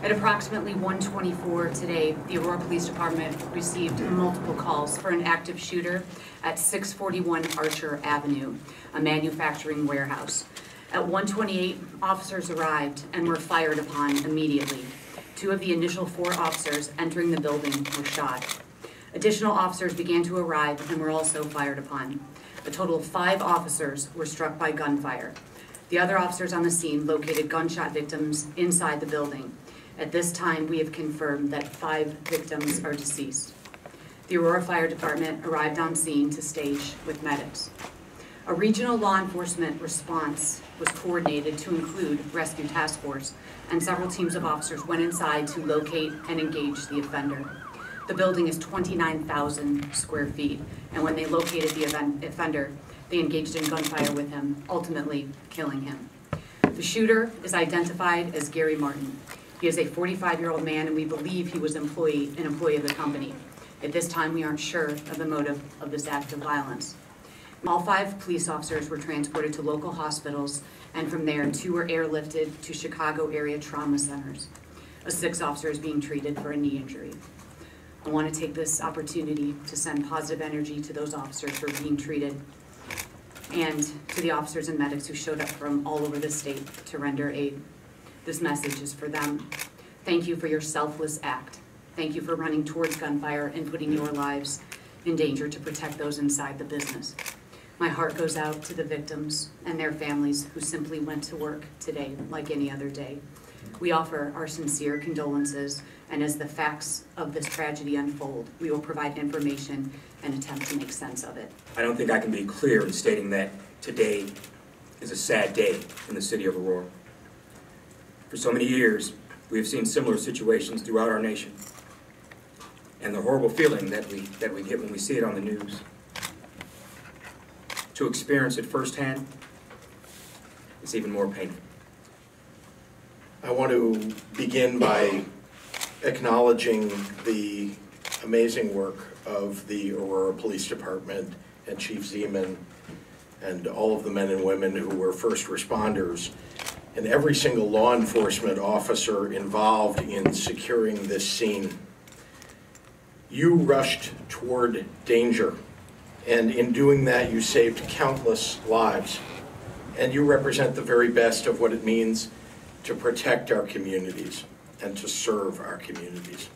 At approximately 1:24 today, the Aurora Police Department received multiple calls for an active shooter at 641 Archer Avenue, a manufacturing warehouse. At 1:28, officers arrived and were fired upon immediately. Two of the initial 4 officers entering the building were shot. Additional officers began to arrive and were also fired upon. A total of 5 officers were struck by gunfire. The other officers on the scene located gunshot victims inside the building. At this time, we have confirmed that 5 victims are deceased. The Aurora Fire Department arrived on scene to stage with medics. A regional law enforcement response was coordinated to include rescue task force, and several teams of officers went inside to locate and engage the offender. The building is 29,000 square feet, and when they located the offender, they engaged in gunfire with him, ultimately killing him. The shooter is identified as Gary Martin. He is a 45-year-old man, and we believe he was an employee of the company. At this time, we aren't sure of the motive of this act of violence. All 5 police officers were transported to local hospitals, and from there, 2 were airlifted to Chicago area trauma centers. A 6th officer is being treated for a knee injury. I want to take this opportunity to send positive energy to those officers who are being treated and to the officers and medics who showed up from all over the state to render aid. This message is for them. Thank you for your selfless act. Thank you for running towards gunfire and putting your lives in danger to protect those inside the business. My heart goes out to the victims and their families who simply went to work today like any other day. We offer our sincere condolences, and as the facts of this tragedy unfold, we will provide information and attempt to make sense of it. I don't think I can be clear in stating that today is a sad day in the city of Aurora. For so many years, we have seen similar situations throughout our nation, and the horrible feeling that we get when we see it on the news. To experience it firsthand is even more painful. I want to begin by acknowledging the amazing work of the Aurora Police Department and Chief Zieman and all of the men and women who were first responders and every single law enforcement officer involved in securing this scene. You rushed toward danger, and in doing that you saved countless lives, and you represent the very best of what it means to protect our communities and to serve our communities.